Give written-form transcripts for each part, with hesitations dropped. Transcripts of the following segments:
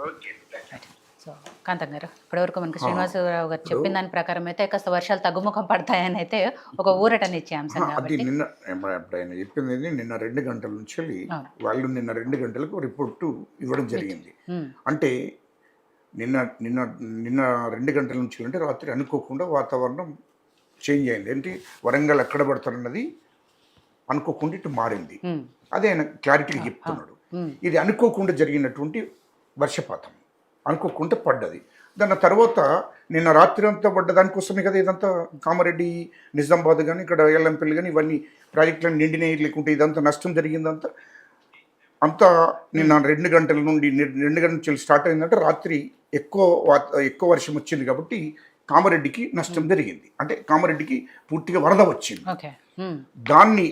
Okay. So కాంతం గారు, ఇప్పటివరకు మనకి శ్రీనివాసరావు గారు చెప్పిన దాని ప్రకారం అయితే కాస్త వర్షాలు తగ్గుముఖం పడతాయని అయితే ఒక ఊరటనిచ్చే అంశం అది కాబట్టి నిన్న ఇప్పుడు ఆయన చెప్పింది నిన్న 2 గంటల నుంచి వాళ్ళు నిన్న 2 గంటలకు రిపోర్టు ఇవ్వడం జరిగింది. అంటే నిన్న నిన్న నిన్న 2 గంటల నుంచి అంటే రాత్రి అనుకోకుండా వాతావరణం చేంజ్ అయింది. ఏంటి వరంగల్ ఎక్కడ పడతారన్నది అనుకోకుండా ఇటు మారింది. అదే ఆయన క్లారిటీగా చెప్తున్నాడు. ఇది అనుకోకుండా జరిగినటువంటి వర్షపాతం, అనుకోకుండా పడ్డది. దాని తర్వాత నిన్న రాత్రి అంతా పడ్డ దానికోసమే కదా ఇదంతా కామారెడ్డి, నిజామాబాద్ కానీ ఇక్కడ ఎల్లంపల్లి కానీ ఇవన్నీ ప్రాజెక్టులను నిండినాయి, లేకుంటే ఇదంతా నష్టం జరిగిందంతా అంతా నిన్న 2 గంటల నుండి 2 గంటల నుంచి స్టార్ట్ అయిందంటే రాత్రి ఎక్కువ వర్షం వచ్చింది కాబట్టి కామారెడ్డికి నష్టం జరిగింది. అంటే కామారెడ్డికి పూర్తిగా వరద వచ్చింది. దాన్ని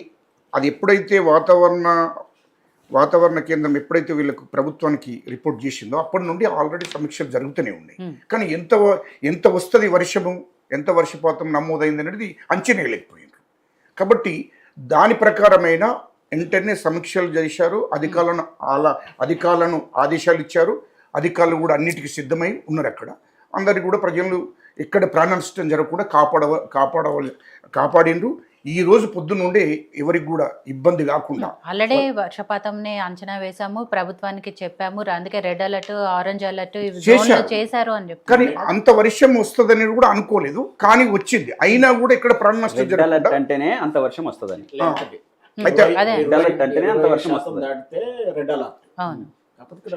అది ఎప్పుడైతే వాతావరణ కేంద్రం ఎప్పుడైతే వీళ్ళకు ప్రభుత్వానికి రిపోర్ట్ చేసిందో అప్పటి నుండి ఆల్రెడీ సమీక్షలు జరుగుతూనే ఉన్నాయి. కానీ ఎంత వస్తుంది వర్షము, ఎంత వర్షపాతం నమోదైంది అనేది అంచనా లేకపోయింది. కాబట్టి దాని ప్రకారమైన వెంటనే సమీక్షలు చేశారు. అధికారులను ఆదేశాలు ఇచ్చారు. అధికారులు కూడా అన్నిటికీ సిద్ధమై ఉన్నారు. అక్కడ అందరికీ కూడా ప్రజలు ఎక్కడ ప్రాణ నష్టం జరగకుండా కాపాడిండ్రు. ఈ రోజు పొద్దున్న నుండి ఎవరికి కూడా ఇబ్బంది కాకుండా ఆల్రెడీ వర్షపాతంని అంచనా వేసాము, ప్రభుత్వానికి చెప్పాము, అందుకే రెడ్ అలర్ట్, ఆరెంజ్ అలర్ట్ చేశారు అని చెప్పి. కానీ అంత వర్షం వస్తుందని కూడా అనుకోలేదు, కానీ వచ్చింది. అయినా కూడా ఇక్కడ ప్రాణ నష్టం జరగకుండా అంటేనే అంత వర్షం వస్తుందని దాటితే రెడ్ అలర్ట్. కాకపోతే ఇక్కడ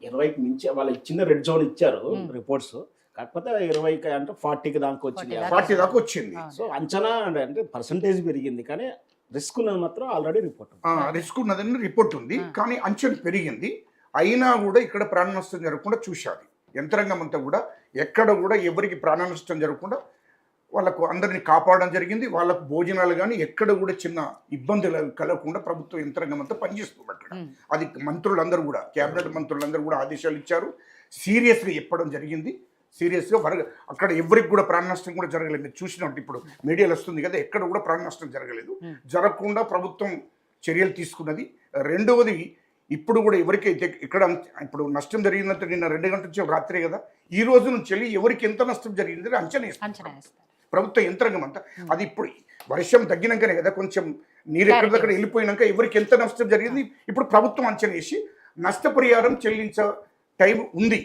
20కి మించి వాళ్ళు చిన్న రెడ్ జోన్ ఇచ్చారు రిపోర్ట్స్. కాకపోతే 20 అంటే 40కి దాకా వచ్చింది. 40 దాకా వచ్చింది. సో అంచనా అంటే పర్సంటేజ్ పెరిగింది, కానీ రిస్క్ ఉన్నది మాత్రం ఆల్రెడీ రిస్క్ ఉన్నదని రిపోర్ట్ ఉంది, కానీ అంచనా పెరిగింది. అయినా కూడా ఇక్కడ ప్రాణ నష్టం జరగకుండా చూశారు యంత్రాంగం అంతా కూడా. ఎక్కడ కూడా ఎవరికి ప్రాణ నష్టం జరగకుండా వాళ్ళకు అందరినీ కాపాడడం జరిగింది. వాళ్ళకు భోజనాలు కానీ ఎక్కడ కూడా చిన్న ఇబ్బందులు కలగకుండా ప్రభుత్వ యంత్రాంగం అంతా పనిచేస్తుంది అక్కడ. అది మంత్రులందరూ కూడా, క్యాబినెట్ మంత్రులందరూ కూడా ఆదేశాలు ఇచ్చారు. సీరియస్గా చెప్పడం జరిగింది. సీరియస్గా అక్కడ ఎవరికి కూడా ప్రాణ నష్టం కూడా జరగలేదు. మీరు చూసినట్టు ఇప్పుడు మీడియాలో వస్తుంది కదా, ఎక్కడ కూడా ప్రాణ నష్టం జరగలేదు. జరగకుండా ప్రభుత్వం చర్యలు తీసుకున్నది. రెండవది, ఇప్పుడు కూడా ఎవరికైతే ఇక్కడ ఇప్పుడు నష్టం జరిగిందంటే నిన్న 2 గంటల నుంచి రాత్రే కదా, ఈ రోజు నుంచి వెళ్ళి ఎవరికి ఎంత నష్టం జరిగింది అంచనా వేస్తారు ప్రభుత్వ యంత్రాంగం అంతా. అది ఇప్పుడు వర్షం తగ్గినాకనే కదా, కొంచెం నీరు ఎక్కడిదక్కడ వెళ్ళిపోయినాక ఎవరికి ఎంత నష్టం జరిగింది ఇప్పుడు ప్రభుత్వం అంచనా వేసి నష్టపరిహారం చెల్లించే టైం ఉంది.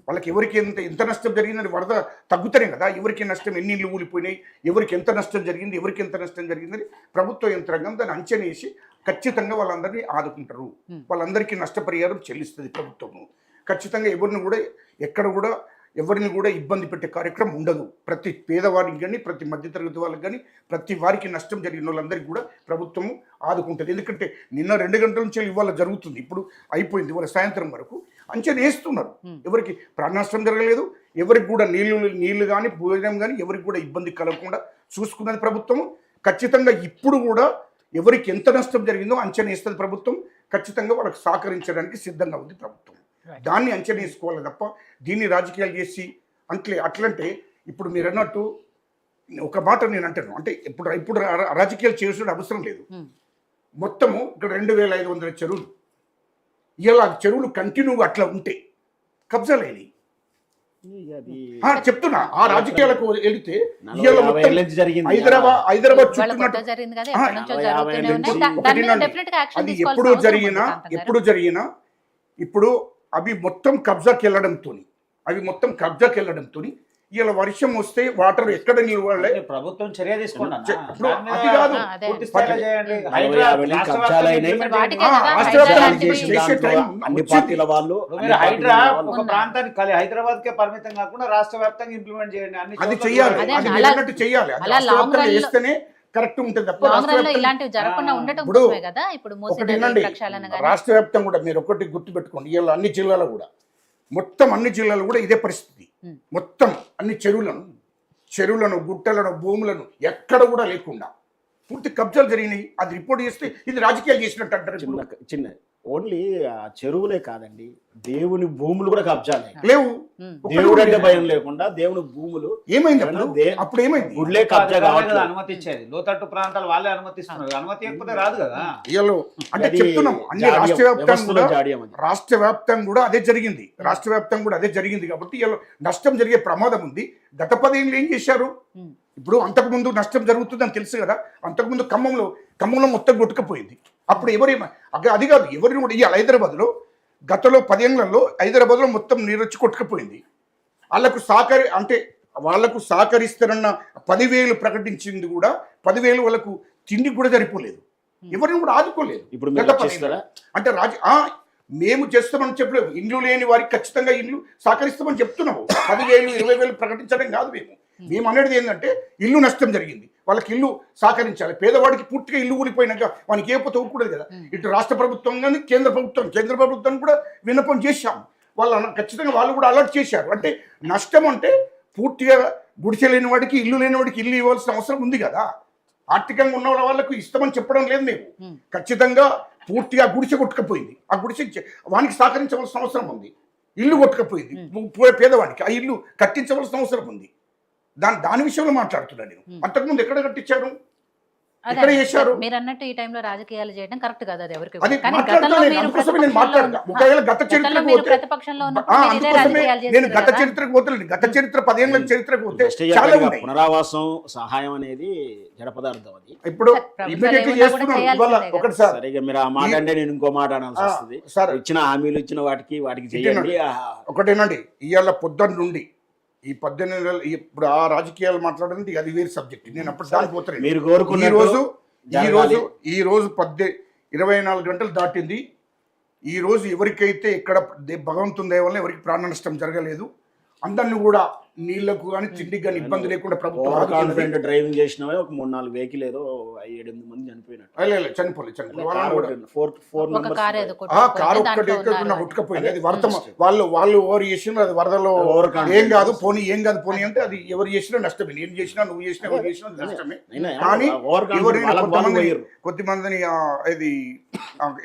వాళ్ళకి ఎవరికి ఎంత నష్టం జరిగిందని వరద తగ్గుతానే కదా, ఎవరికి నష్టం, ఎన్ని ఇళ్ళు ఊలిపోయినాయి, ఎవరికి ఎంత నష్టం జరిగింది, ఎవరికి ఎంత నష్టం జరిగిందని ప్రభుత్వ యంత్రాంగం దాన్ని అంచనా వేసి ఖచ్చితంగా వాళ్ళందరినీ ఆదుకుంటారు. వాళ్ళందరికీ నష్టపరిహారం చెల్లిస్తుంది ప్రభుత్వము. ఖచ్చితంగా ఎవరిని కూడా ఇబ్బంది పెట్టే కార్యక్రమం ఉండదు. ప్రతి పేదవారికి కానీ, ప్రతి మధ్యతరగతి వాళ్ళకి కానీ, ప్రతి వారికి నష్టం జరిగిన వాళ్ళందరికీ కూడా ప్రభుత్వము ఆదుకుంటుంది. ఎందుకంటే నిన్న 2 గంటల నుంచి ఇవాళ జరుగుతుంది, ఇప్పుడు అయిపోయింది. ఇవాళ సాయంత్రం వరకు అంచనా వేస్తున్నారు. ఎవరికి ప్రాణ నష్టం జరగలేదు, ఎవరికి కూడా నీళ్లు కానీ భోజనం కానీ ఎవరికి కూడా ఇబ్బంది కలగకుండా చూసుకున్నది ప్రభుత్వం. ఖచ్చితంగా ఇప్పుడు కూడా ఎవరికి ఎంత నష్టం జరిగిందో అంచనా వేస్తుంది ప్రభుత్వం. ఖచ్చితంగా వాళ్ళకి సహకరించడానికి సిద్ధంగా ఉంది ప్రభుత్వం. దాన్ని అంచనా వేసుకోవాలి తప్ప దీన్ని రాజకీయాలు చేసి అట్లంటే ఇప్పుడు మీరు అన్నట్టు ఒక మాట నేను అంటాను, అంటే ఇప్పుడు రాజకీయాలు చేసిన అవసరం లేదు. మొత్తము ఇక్కడ 2500 చెరువులు, ఇలా చెరువులు కంటిన్యూగా అట్లా ఉంటే కబ్జా లేని చెప్తున్నా. ఆ రాజకీయాలకు వెళితే హైదరాబాద్ చుట్టున్నట్టు అది ఎప్పుడు జరిగినా ఇప్పుడు అవి మొత్తం కబ్జాకి వెళ్ళడంతో ఇలా వర్షం వస్తే వాటర్ ఎక్కడ నిలవాలి, ప్రభుత్వం చర్య తీసుకోండి. అది కాదు, హైడ్రా ఒక ప్రాంతానికి హైదరాబాద్ కే పరిమితం కాకుండా రాష్ట్ర వ్యాప్తంగా ఇంప్లిమెంట్ చేయండి. అది చెయ్యాలి, అది మీరు చెయ్యాలి. చేస్తేనే కరెక్ట్ ఉంటుంది తప్ప రాష్ట్ర వ్యాప్తం కూడా మీరు ఒకటి గుర్తుపెట్టుకోండి. ఇలా అన్ని జిల్లాలు కూడా ఇదే పరిస్థితి. మొత్తం అన్ని చెరువులను గుట్టలను భూములను ఎక్కడ కూడా లేకుండా పూర్తి కబ్జాలు జరిగినాయి. అది రిపోర్ట్ చేస్తే ఇది రాజకీయాలు చేసినట్టు అంటారు. చిన్న ఓన్లీ చెరువులే కాదండి, దేవుని భూములు కూడా కబ్జాలే. లేవు. దేవుడు అంటే భయం లేకుండా దేవుని భూములు ఏమైంది అప్పుడు ఏమైంది? గుడ్లే కబ్జా కావట్లేదు. అనుమతి ఇచ్చేది లోతట్టు ప్రాంతాలు వాళ్ళే అనుమతిస్తున్నారు, అనుమతి ఇవ్వకపోతే రాదు కదా. ఇయ్యాలో అంటే అది చెప్తున్నాం అన్ని వ్యవస్థలో జాడ్యం అది. రాష్ట్ర వ్యాప్తంగా కూడా అదే జరిగింది. రాష్ట్ర వ్యాప్తంగా కూడా అదే జరిగింది కాబట్టి ఇలా నష్టం జరిగే ప్రమాదం ఉంది. గత 10 ఏళ్ళు ఏం చేశారు? ఇప్పుడు అంతకుముందు నష్టం జరుగుతుందని తెలుసు కదా. అంతకుముందు ఖమ్మంలో మొత్తం కొట్టుకుపోయింది. అప్పుడు ఎవరేమో అది కాదు, ఎవరిని కూడా ఇవ్వాలి. హైదరాబాద్లో గతంలో 10 ఏళ్లలో హైదరాబాద్లో మొత్తం నీరు వచ్చి కొట్టుకుపోయింది. వాళ్లకు సహకరిస్తారన్న 10,000 ప్రకటించింది కూడా 10,000 వాళ్ళకు తిండి కూడా సరిపోలేదు. ఎవరిని కూడా ఆదుకోలేదు. ఇప్పుడు అంటే మేము చేస్తామని చెప్పలేదు. ఇండ్లు లేని వారికి ఖచ్చితంగా ఇండ్లు సహకరిస్తామని చెప్తున్నాము. 10,000 20,000 ప్రకటించడం కాదు. మేము అనేది ఏంటంటే ఇల్లు నష్టం జరిగింది, వాళ్ళకి ఇల్లు సహకరించాలి. పేదవాడికి పూర్తిగా ఇల్లు ఊలిపోయినాక వానికి ఏ పోతే ఊరుకూడదు కదా. ఇటు రాష్ట్ర ప్రభుత్వం కానీ కేంద్ర ప్రభుత్వం కూడా విన్నపం చేశాం. ఖచ్చితంగా వాళ్ళు కూడా అలర్ట్ చేశారు. అంటే నష్టం అంటే పూర్తిగా గుడిసె లేని వాడికి ఇల్లు లేని వాడికి ఇల్లు ఇవ్వాల్సిన అవసరం ఉంది కదా. ఆర్థికంగా ఉన్న వాళ్ళకు ఇస్తామని చెప్పడం లేదు మేము. ఖచ్చితంగా పూర్తిగా గుడిసె కొట్టుకపోయింది. ఆ గుడిసె వానికి సహకరించవలసిన అవసరం ఉంది. ఇల్లు కొట్టుకపోయింది పేదవాడికి, ఆ ఇల్లు కట్టించవలసిన అవసరం ఉంది. దాని విషయంలో మాట్లాడుతున్నాను నేను. అంతకుముందు ఎక్కడ కట్టించారు, ఎక్కడ చేశారు? మీరు అన్నట్టు ఈ టైంలో రాజకీయాలు చేయడం కరెక్ట్ కాదు. అది ఎవరికి నేను గత చరిత్రకు పోతలేదు. గత చరిత్ర 10 ఏళ్ళ చరిత్రకు పోతే చాలా ఉన్నాయి. పునరావాసం సహాయం అనేది జడ పదార్థం. అది ఇప్పుడు ఇమ్మీడియట్లీ చేస్తున్నాం. ఒకటి సార్, మీరు ఆ మాట అంటే నేను ఇంకో మాట అనాల్సి వస్తుంది. ఇచ్చిన హామీలు ఇచ్చిన వాటికి చేయండి. ఒకటేనండి, ఇవాళ పొద్దున్న నుండి ఈ 18 నెలలు ఇప్పుడు ఆ రాజకీయాలు మాట్లాడండి, అది వేరే సబ్జెక్ట్. నేను అప్పుడు దానికి పోతాను. మీరు కోరుకున్న ఈ రోజు 24 గంటలు దాటింది. ఈ రోజు ఎవరికైతే ఇక్కడ భగవంతుని దయ వల్ల ఎవరికి ప్రాణ నష్టం జరగలేదు. అందరిని కూడా నీళ్లకు కానీ తిండికి కానీ ఇబ్బంది లేకుండా ప్రభుత్వం డ్రైవింగ్ చేసినవే ఒక 3-4 వెహికల్ ఏదో 7-8 మంది చనిపోయినట్టు. చనిపోలేదు. కారు ఒక్కటి కొట్టుకపోయింది. అది వరద వాళ్ళు ఎవరు చేసినా అది వరదలో ఏం కాదు పోనీ అంటే అది ఎవరు చేసినా నష్టమే. నేను చేసినా నువ్వు చేసినా ఎవరు చేసినా నష్టమే. కానీ కొద్దిమందిని ఇది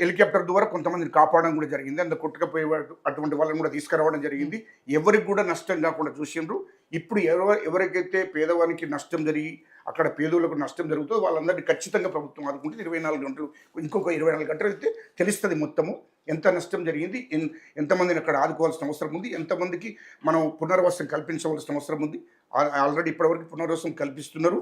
హెలికాప్టర్ ద్వారా కొంతమందిని కాపాడడం కూడా జరిగింది. అందులో కొట్టుకపోయే అటువంటి వాళ్ళని కూడా తీసుకురావడం జరిగింది. ఎవరికి కూడా నష్టం కాకుండా చూసిండ్రు. ఇప్పుడు ఎవరికైతే పేదవానికి నష్టం జరిగి అక్కడ పేదోళ్ళకు నష్టం జరుగుతుందో వాళ్ళందరినీ ఖచ్చితంగా ప్రభుత్వం ఆదుకుంటే 24 గంటలు, ఇంకొక 24 గంటలు అయితే తెలుస్తుంది మొత్తము ఎంత నష్టం జరిగింది, ఎంతమందిని అక్కడ ఆదుకోవాల్సిన అవసరం ఉంది, ఎంతమందికి మనం పునర్వాసం కల్పించవలసిన అవసరం ఉంది. ఆల్రెడీ ఇప్పటివరకు పునర్వాసం కల్పిస్తున్నారు.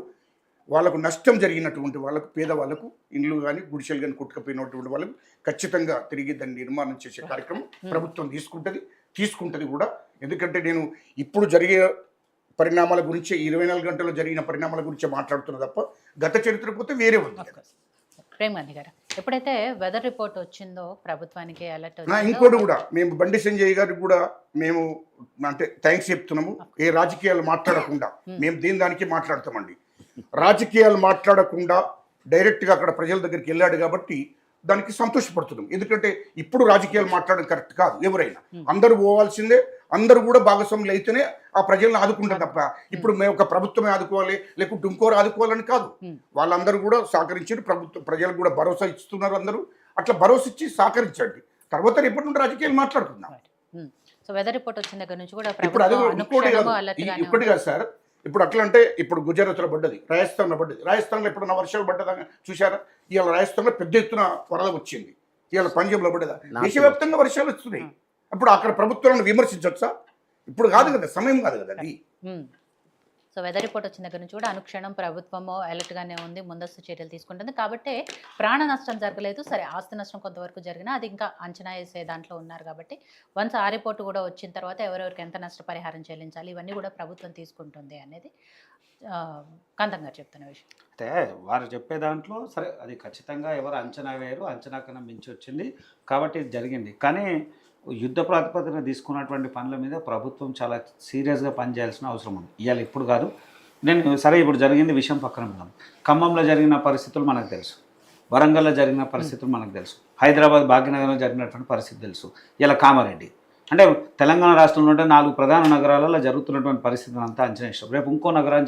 వాళ్ళకు నష్టం జరిగినటువంటి వాళ్ళకు, పేదవాళ్ళకు ఇండ్లు కానీ గుడిసెలు కానీ కొట్టుకుపోయినటువంటి వాళ్ళకు ఖచ్చితంగా తిరిగి దాన్ని నిర్మాణం చేసే కార్యక్రమం ప్రభుత్వం తీసుకుంటుంది కూడా. ఎందుకంటే నేను ఇప్పుడు జరిగే పరిణామాల గురించి 24 గంటల్లో జరిగిన పరిణామాల గురించి మాట్లాడుతున్నా తప్ప గత చరిత్ర పోతే వేరే ఉంది. ప్రేమ్ గాంధీ గారు, ఎప్పుడైతే వెదర్ రిపోర్ట్ వచ్చిందో ప్రభుత్వానికి అలర్ట్ ఇంకోటి కూడా మేము బండి సంజయ్ గారికి కూడా మేము అంటే థ్యాంక్స్ చెప్తున్నాము. ఏ రాజకీయాలు మాట్లాడకుండా మేము దానికి మాట్లాడతామండి. రాజకీయాలు మాట్లాడకుండా డైరెక్ట్గా అక్కడ ప్రజల దగ్గరికి వెళ్ళాడు కాబట్టి దానికి సంతోషపడుతున్నాం. ఎందుకంటే ఇప్పుడు రాజకీయాలు మాట్లాడడం కరెక్ట్ కాదు. ఎవరైనా అందరూ పోవాల్సిందే, అందరూ కూడా భాగస్వాములు అయితేనే ఆ ప్రజలను ఆదుకుంటారు తప్ప ఇప్పుడు మేము ఒక ప్రభుత్వమే ఆదుకోవాలి లేకుంటే ఇంకోరు ఆదుకోవాలని కాదు. వాళ్ళందరూ కూడా సహకరించారు. ప్రజలకు కూడా భరోసా ఇస్తున్నారు. అందరూ అట్లా భరోసా ఇచ్చి సహకరించండి. తర్వాత రేపటి నుండి రాజకీయాలు మాట్లాడుకుందాం. సో వెదర్ రిపోర్ట్ వచ్చిన దగ్గర నుంచి కూడా ఇప్పుడు అది ఇప్పటి కాదు సార్. ఇప్పుడు అట్లా అంటే ఇప్పుడు గుజరాత్లో పడ్డది, రాజస్థాన్లో పడ్డది. రాజస్థాన్లో ఎప్పుడన్నా వర్షాలు పడ్డదా చూసారా? ఇవాళ రాజస్థాన్లో పెద్ద ఎత్తున వరద వచ్చింది. ఇవాళ పంజాబ్లో పడ్డదా? దేశవ్యాప్తంగా వర్షాలు వస్తున్నాయి. అప్పుడు అక్కడ ప్రభుత్వాలను విమర్శించవచ్చా? ఇప్పుడు కాదు కదా, సమయం కాదు కదా అది. సో వెదర్ రిపోర్ట్ వచ్చిన దగ్గర నుంచి కూడా అనుక్షణం ప్రభుత్వము అలర్ట్గానే ఉంది, ముందస్తు చర్యలు తీసుకుంటుంది. కాబట్టి ప్రాణ నష్టం జరగలేదు, సరే ఆస్తి నష్టం కొంతవరకు జరిగినా అది ఇంకా అంచనా వేసే దాంట్లో ఉన్నారు. కాబట్టి వన్స్ ఆ రిపోర్ట్ కూడా వచ్చిన తర్వాత ఎవరెవరికి ఎంత నష్టపరిహారం చెల్లించాలి ఇవన్నీ కూడా ప్రభుత్వం తీసుకుంటుంది అనేది కాంతం గారు చెప్తున్న విషయం. అయితే వారు చెప్పే దాంట్లో సరే అది ఖచ్చితంగా ఎవరు అంచనా వేయరు, అంచనా కన్నా మించి వచ్చింది కాబట్టి ఇది జరిగింది. కానీ యుద్ధ ప్రాతిపదికన తీసుకున్నటువంటి పనుల మీద ప్రభుత్వం చాలా సీరియస్గా పనిచేయాల్సిన అవసరం ఉంది. ఇవాళ ఇప్పుడు కాదు, నేను సరే ఇప్పుడు జరిగింది విషయం పక్కన ఉన్నాం. ఖమ్మంలో జరిగిన పరిస్థితులు మనకు తెలుసు, వరంగల్లో జరిగిన పరిస్థితులు మనకు తెలుసు, హైదరాబాద్ భాగ్యనగరంలో జరిగినటువంటి పరిస్థితి తెలుసు. ఇలా కామారెడ్డి అంటే తెలంగాణ రాష్ట్రంలో ఉంటే 4 ప్రధాన నగరాలలో జరుగుతున్నటువంటి పరిస్థితిని అంతా అంచనా ఇష్టం. రేపు ఇంకో నగరాన్ని